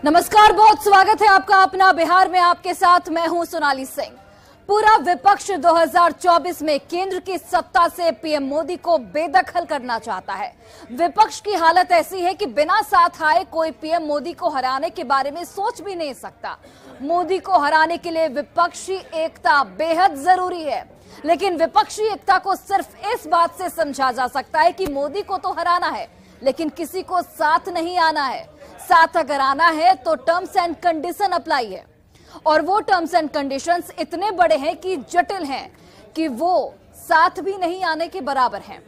नमस्कार, बहुत स्वागत है आपका अपना बिहार में। आपके साथ मैं हूं सोनाली सिंह। पूरा विपक्ष 2024 में केंद्र की सत्ता से पीएम मोदी को बेदखल करना चाहता है। विपक्ष की हालत ऐसी है कि बिना साथ आए कोई पीएम मोदी को हराने के बारे में सोच भी नहीं सकता। मोदी को हराने के लिए विपक्षी एकता बेहद जरूरी है, लेकिन विपक्षी एकता को सिर्फ इस बात से समझा जा सकता है कि मोदी को तो हराना है, लेकिन किसी को साथ नहीं आना है। साथ अगर आना है तो टर्म्स एंड कंडीशन अप्लाई है, और वो टर्म्स एंड कंडीशंस इतने बड़े हैं कि जटिल हैं कि वो साथ भी नहीं आने के बराबर हैं।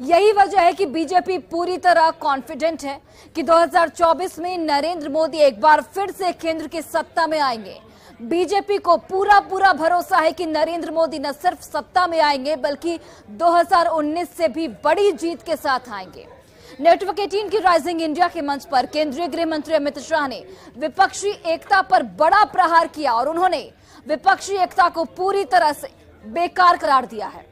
यही वजह है कि बीजेपी पूरी तरह कॉन्फिडेंट है कि 2024 में नरेंद्र मोदी एक बार फिर से केंद्र की सत्ता में आएंगे। बीजेपी को पूरा भरोसा है कि नरेंद्र मोदी न सिर्फ सत्ता में आएंगे बल्कि 2019 से भी बड़ी जीत के साथ आएंगे। नेटवर्क 18 की राइजिंग इंडिया के मंच पर केंद्रीय गृह मंत्री अमित शाह ने विपक्षी एकता पर बड़ा प्रहार किया और उन्होंने विपक्षी एकता को पूरी तरह से बेकार करार दिया है।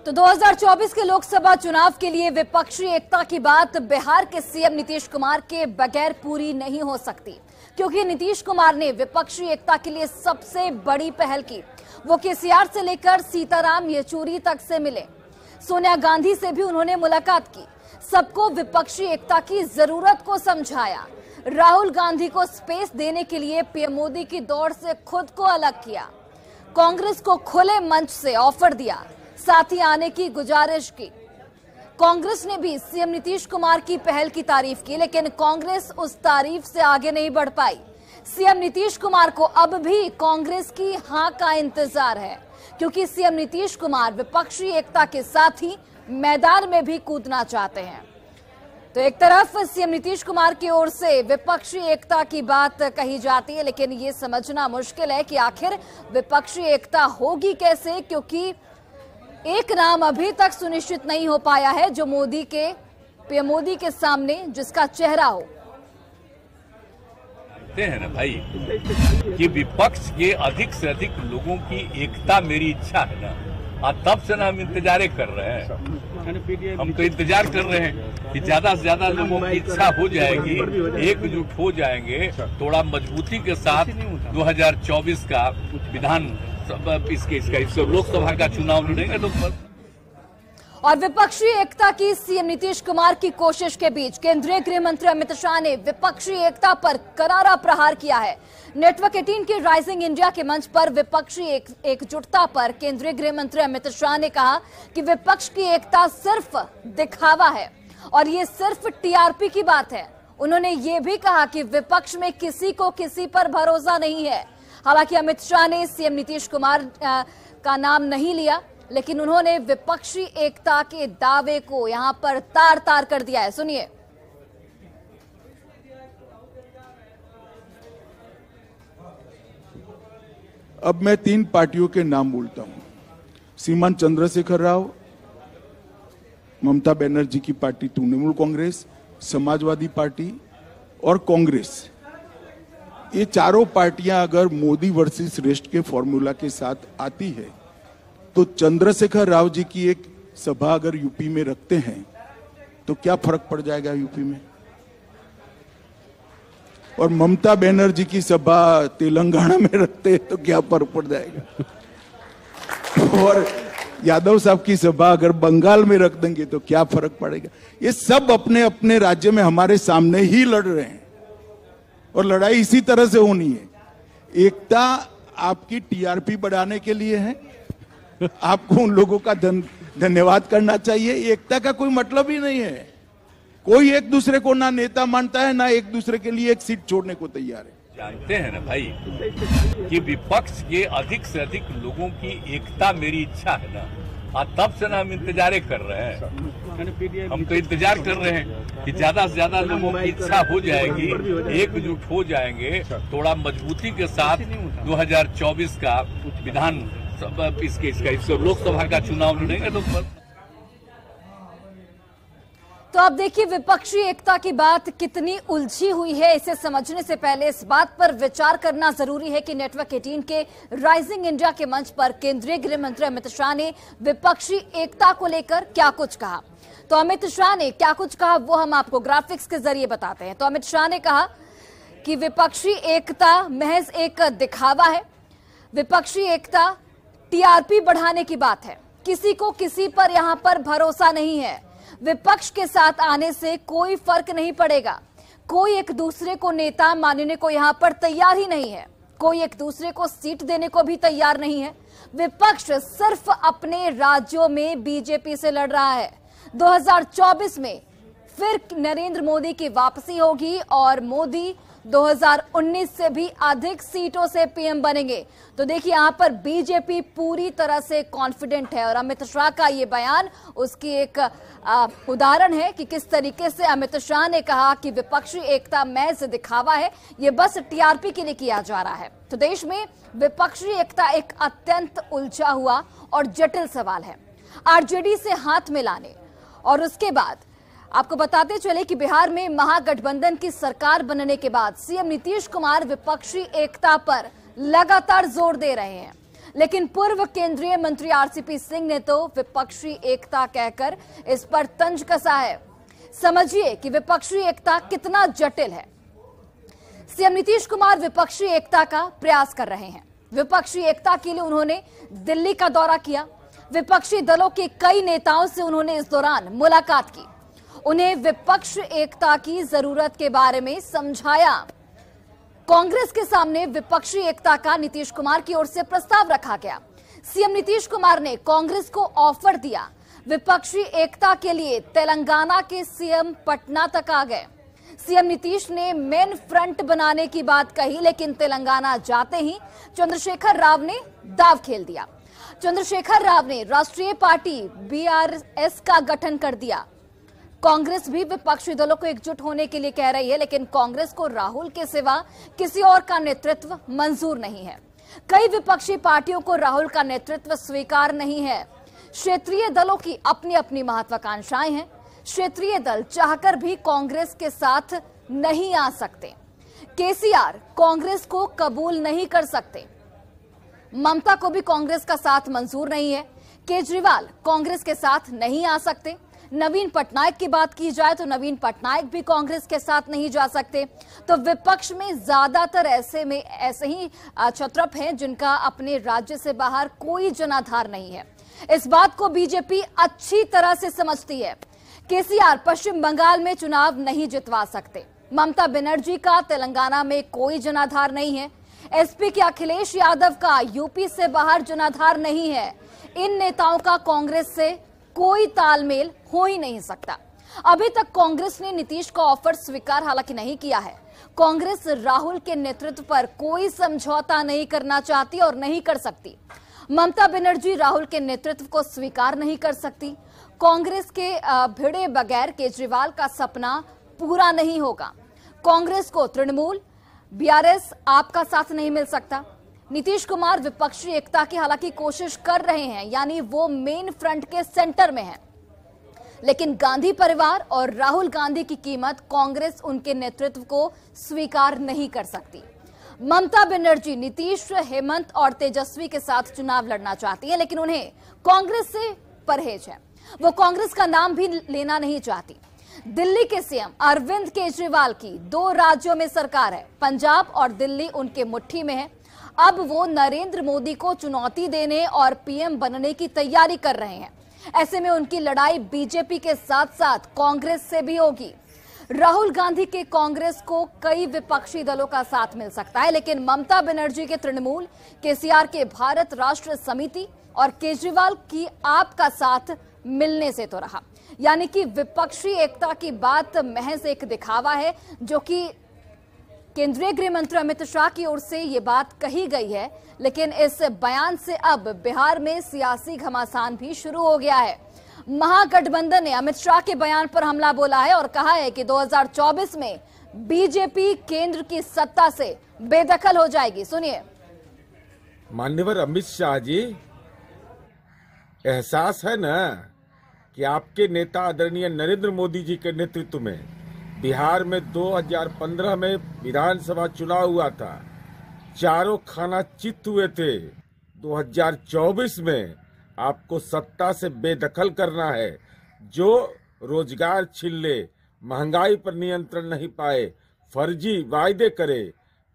तो 2024 के लोकसभा चुनाव के लिए विपक्षी एकता की बात बिहार के सीएम नीतीश कुमार के बगैर पूरी नहीं हो सकती, क्योंकि नीतीश कुमार ने विपक्षी एकता के लिए सबसे बड़ी पहल की। वो केसीआर से लेकर सीताराम येचुरी तक से मिले, सोनिया गांधी से भी उन्होंने मुलाकात की, सबको विपक्षी एकता की जरूरत को समझाया। राहुल गांधी को स्पेस देने के लिए पीएम मोदी की दौड़ से खुद को अलग किया, कांग्रेस को खुले मंच से ऑफर दिया, साथ ही आने की गुजारिश की। कांग्रेस ने भी सीएम नीतीश कुमार की पहल की तारीफ की, लेकिन कांग्रेस उस तारीफ से आगे नहीं बढ़ पाई। सीएम नीतीश कुमार को अब भी कांग्रेस की हां का इंतजार है, क्योंकि सीएम नीतीश कुमार विपक्षी एकता के साथ ही मैदान में भी कूदना चाहते हैं। तो एक तरफ सीएम नीतीश कुमार की ओर से विपक्षी एकता की बात कही जाती है, लेकिन ये समझना मुश्किल है कि आखिर विपक्षी एकता होगी कैसे, क्योंकि एक नाम अभी तक सुनिश्चित नहीं हो पाया है जो पीएम मोदी के सामने जिसका चेहरा हो। जानते हैं ना भाई कि विपक्ष के अधिक से अधिक लोगों की एकता मेरी इच्छा है ना, और तब से ना हम इंतजार कर रहे हैं। हम तो इंतजार कर रहे हैं कि ज्यादा से ज्यादा लोगों की इच्छा हो जाएगी, एकजुट हो जाएंगे, थोड़ा मजबूती के साथ 2024 का विधान इसका लोकसभा का चुनाव लड़ेंगे लोग। और विपक्षी एकता की सीएम नीतीश कुमार की कोशिश के बीच केंद्रीय गृह मंत्री अमित शाह ने विपक्षी एकता पर करारा प्रहार किया है। नेटवर्क 18 के राइजिंग इंडिया के मंच पर विपक्षी एकजुटता पर केंद्रीय गृह मंत्री अमित शाह ने कहा कि विपक्ष की एकता सिर्फ दिखावा है और ये सिर्फ टीआरपी की बात है। उन्होंने ये भी कहा कि विपक्ष में किसी को किसी पर भरोसा नहीं है। हालांकि अमित शाह ने सीएम नीतीश कुमार का नाम नहीं लिया, लेकिन उन्होंने विपक्षी एकता के दावे को यहां पर तार तार कर दिया है। सुनिए। अब मैं 3 पार्टियों के नाम बोलता हूं। श्रीमान चंद्रशेखर राव, ममता बनर्जी की पार्टी तृणमूल कांग्रेस, समाजवादी पार्टी और कांग्रेस। ये चारों पार्टियां अगर मोदी वर्सेस रेस्ट के फॉर्मूला के साथ आती है तो चंद्रशेखर राव जी की एक सभा अगर यूपी में रखते हैं तो क्या फर्क पड़ जाएगा यूपी में, और ममता बनर्जी की सभा तेलंगाना में रखते हैं तो क्या फर्क पड़ जाएगा, और यादव साहब की सभा अगर बंगाल में रख देंगे तो क्या फर्क पड़ेगा। ये सब अपने अपने राज्य में हमारे सामने ही लड़ रहे हैं और लड़ाई इसी तरह से होनी है। एकता आपकी टीआरपी बढ़ाने के लिए है, आपको उन लोगों का धन्यवाद करना चाहिए। एकता का कोई मतलब ही नहीं है। कोई एक दूसरे को ना नेता मानता है, ना एक दूसरे के लिए एक सीट छोड़ने को तैयार है। जानते हैं ना भाई कि विपक्ष के अधिक से अधिक लोगों की एकता मेरी इच्छा है ना, और तब से ना हम इंतजार कर रहे हैं। हम तो इंतजार कर रहे हैं कि ज्यादा से ज्यादा लोगों की इच्छा हो जाएगी, एकजुट हो जाएंगे, थोड़ा मजबूती के साथ 2024 का विधान इससे लोकसभा का चुनाव लड़ेंगे लोग। तो अब देखिए विपक्षी एकता की बात कितनी उलझी हुई है, इसे समझने से पहले इस बात पर विचार करना जरूरी है कि नेटवर्क 18 के राइजिंग इंडिया के मंच पर केंद्रीय गृह मंत्री अमित शाह ने विपक्षी एकता को लेकर क्या कुछ कहा। तो अमित शाह ने क्या कुछ कहा वो हम आपको ग्राफिक्स के जरिए बताते हैं। तो अमित शाह ने कहा कि विपक्षी एकता महज एक दिखावा है, विपक्षी एकता टीआरपी बढ़ाने की बात है, किसी को किसी पर यहां पर भरोसा नहीं है, विपक्ष के साथ आने से कोई फर्क नहीं पड़ेगा, कोई एक दूसरे को नेता मानने को यहां पर तैयार ही नहीं है, कोई एक दूसरे को सीट देने को भी तैयार नहीं है, विपक्ष सिर्फ अपने राज्यों में बीजेपी से लड़ रहा है। 2024 में फिर नरेंद्र मोदी की वापसी होगी और मोदी 2019 से भी अधिक सीटों से पीएम बनेंगे। तो देखिए यहां पर बीजेपी पूरी तरह से कॉन्फिडेंट है और अमित शाह का ये बयान उसकी एक उदाहरण है कि किस तरीके से अमित शाह ने कहा कि विपक्षी एकता महज दिखावा है, ये बस टीआरपी के लिए किया जा रहा है। तो देश में विपक्षी एकता एक अत्यंत उलझा हुआ और जटिल सवाल है। आरजेडी से हाथ मिलाने और उसके बाद आपको बताते चले कि बिहार में महागठबंधन की सरकार बनने के बाद सीएम नीतीश कुमार विपक्षी एकता पर लगातार जोर दे रहे हैं, लेकिन पूर्व केंद्रीय मंत्री आरसीपी सिंह ने तो विपक्षी एकता कहकर इस पर तंज कसा है। समझिए कि विपक्षी एकता कितना जटिल है। सीएम नीतीश कुमार विपक्षी एकता का प्रयास कर रहे हैं। विपक्षी एकता के लिए उन्होंने दिल्ली का दौरा किया, विपक्षी दलों के कई नेताओं से उन्होंने इस दौरान मुलाकात की, उन्हें विपक्ष एकता की जरूरत के बारे में समझाया। कांग्रेस के सामने विपक्षी एकता का नीतीश कुमार की ओर से प्रस्ताव रखा गया। सीएम नीतीश कुमार ने कांग्रेस को ऑफर दिया। विपक्षी एकता के लिए तेलंगाना के सीएम पटना तक आ गए। सीएम नीतीश ने मेन फ्रंट बनाने की बात कही, लेकिन तेलंगाना जाते ही चंद्रशेखर राव ने दाव खेल दिया। चंद्रशेखर राव ने राष्ट्रीय पार्टी बीआरएस का गठन कर दिया। कांग्रेस भी विपक्षी दलों को एकजुट होने के लिए कह रही है, लेकिन कांग्रेस को राहुल के सिवा किसी और का नेतृत्व मंजूर नहीं है। कई विपक्षी पार्टियों को राहुल का नेतृत्व स्वीकार नहीं है। क्षेत्रीय दलों की अपनी अपनी महत्वाकांक्षाएं हैं। क्षेत्रीय दल चाहकर भी कांग्रेस के साथ नहीं आ सकते। केसीआर कांग्रेस को कबूल नहीं कर सकते। ममता को भी कांग्रेस का साथ मंजूर नहीं है। केजरीवाल कांग्रेस के साथ नहीं आ सकते। नवीन पटनायक की बात की जाए तो नवीन पटनायक भी कांग्रेस के साथ नहीं जा सकते। तो विपक्ष में ज्यादातर ऐसे ही छत्रप हैं जिनका अपने राज्य से बाहर कोई जनाधार नहीं है। इस बात को बीजेपी अच्छी तरह से समझती है। केसीआर पश्चिम बंगाल में चुनाव नहीं जितवा सकते। ममता बनर्जी का तेलंगाना में कोई जनाधार नहीं है। एसपी के अखिलेश यादव का यूपी से बाहर जनाधार नहीं है। इन नेताओं का कांग्रेस से कोई तालमेल हो ही नहीं सकता। अभी तक कांग्रेस ने नीतीश का ऑफर स्वीकार हालांकि नहीं किया है। कांग्रेस राहुल के नेतृत्व पर कोई समझौता नहीं करना चाहती और नहीं कर सकती। ममता बनर्जी राहुल के नेतृत्व को स्वीकार नहीं कर सकती। कांग्रेस के भिड़े बगैर केजरीवाल का सपना पूरा नहीं होगा। कांग्रेस को तृणमूल, बीआरएस, आप का साथ नहीं मिल सकता। नीतीश कुमार विपक्षी एकता की हालांकि कोशिश कर रहे हैं, यानी वो मेन फ्रंट के सेंटर में है, लेकिन गांधी परिवार और राहुल गांधी की कीमत कांग्रेस उनके नेतृत्व को स्वीकार नहीं कर सकती। ममता बनर्जी नीतीश, हेमंत और तेजस्वी के साथ चुनाव लड़ना चाहती है, लेकिन उन्हें कांग्रेस से परहेज है। वो कांग्रेस का नाम भी लेना नहीं चाहती। दिल्ली के सीएम अरविंद केजरीवाल की 2 राज्यों में सरकार है। पंजाब और दिल्ली उनके मुट्ठी में है। अब वो नरेंद्र मोदी को चुनौती देने और पीएम बनने की तैयारी कर रहे हैं। ऐसे में उनकी लड़ाई बीजेपी के साथ साथ कांग्रेस से भी होगी। राहुल गांधी के कांग्रेस को कई विपक्षी दलों का साथ मिल सकता है, लेकिन ममता बनर्जी के तृणमूल, केसीआर के भारत राष्ट्र समिति और केजरीवाल की आप का साथ मिलने से तो रहा। यानी कि विपक्षी एकता की बात महज एक दिखावा है, जो कि केंद्रीय गृह मंत्री अमित शाह की ओर से ये बात कही गई है। लेकिन इस बयान से अब बिहार में सियासी घमासान भी शुरू हो गया है। महागठबंधन ने अमित शाह के बयान पर हमला बोला है और कहा है कि 2024 में बीजेपी केंद्र की सत्ता से बेदखल हो जाएगी। सुनिए। मान्यवर अमित शाह जी एहसास है ना कि आपके नेता आदरणीय नरेंद्र मोदी जी के नेतृत्व में बिहार में 2015 में विधानसभा चुनाव हुआ था, चारों खाना चित हुए थे। 2024 में आपको सत्ता से बेदखल करना है। जो रोजगार छीन ले, महंगाई पर नियंत्रण नहीं पाए, फर्जी वायदे करे,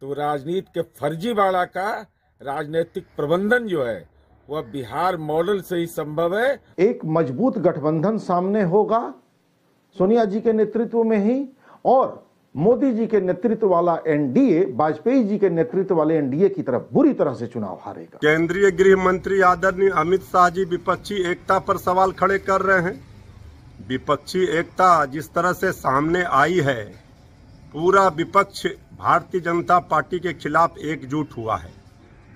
तो राजनीति के फर्जीवाड़ा का राजनीतिक प्रबंधन जो है वह बिहार मॉडल से ही संभव है। एक मजबूत गठबंधन सामने होगा सोनिया जी के नेतृत्व में ही, और मोदी जी के नेतृत्व वाला एनडीए वाजपेयी जी के नेतृत्व वाले एनडीए की तरफ बुरी तरह से चुनाव हारेगा। केंद्रीय गृह मंत्री आदरणीय अमित शाह जी विपक्षी एकता पर सवाल खड़े कर रहे हैं। विपक्षी एकता जिस तरह से सामने आई है, पूरा विपक्ष भारतीय जनता पार्टी के खिलाफ एकजुट हुआ है,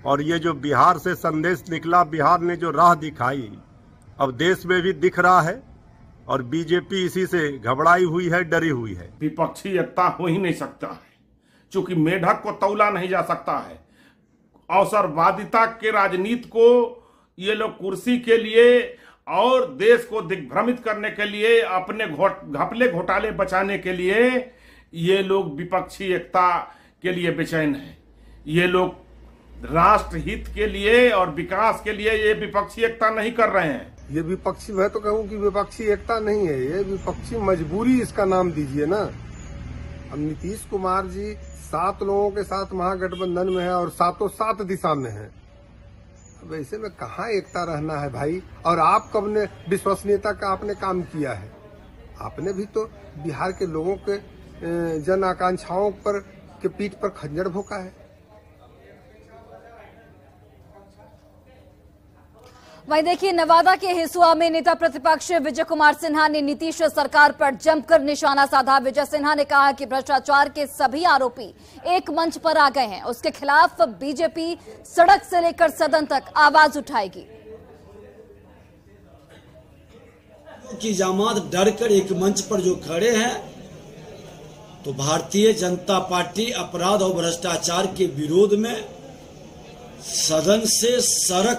और ये जो बिहार से संदेश निकला, बिहार ने जो राह दिखाई, अब देश में भी दिख रहा है, और बीजेपी इसी से घबराई हुई है, डरी हुई है। विपक्षी एकता हो ही नहीं सकता है, क्योंकि मेढक को तौला नहीं जा सकता है। अवसरवादिता के राजनीति को ये लोग कुर्सी के लिए और देश को दिग्भ्रमित करने के लिए, अपने घपले घोटाले बचाने के लिए ये लोग विपक्षी एकता के लिए बेचैन हैं। ये लोग राष्ट्र हित के लिए और विकास के लिए ये विपक्षी एकता नहीं कर रहे हैं। ये विपक्षी, मैं तो कहूँ कि विपक्षी एकता नहीं है, ये विपक्षी मजबूरी इसका नाम दीजिए ना। अब नीतीश कुमार जी 7 लोगों के साथ महागठबंधन में है और 7 दिशा में है। अब ऐसे में कहाँ एकता रहना है भाई। और आप कब ने विश्वसनीयता का आपने काम किया है? आपने भी तो बिहार के लोगों के जन आकांक्षाओं पर के पीठ पर खंजर भोंका है। वहीं देखिए, नवादा के हिसुआ में नेता प्रतिपक्ष विजय कुमार सिन्हा ने नीतीश सरकार पर जमकर निशाना साधा। विजय सिन्हा ने कहा कि भ्रष्टाचार के सभी आरोपी एक मंच पर आ गए हैं, उसके खिलाफ बीजेपी सड़क से लेकर सदन तक आवाज उठाएगी। की जमात डरकर एक मंच पर जो खड़े हैं, तो भारतीय जनता पार्टी अपराध और भ्रष्टाचार के विरोध में सदन से सड़क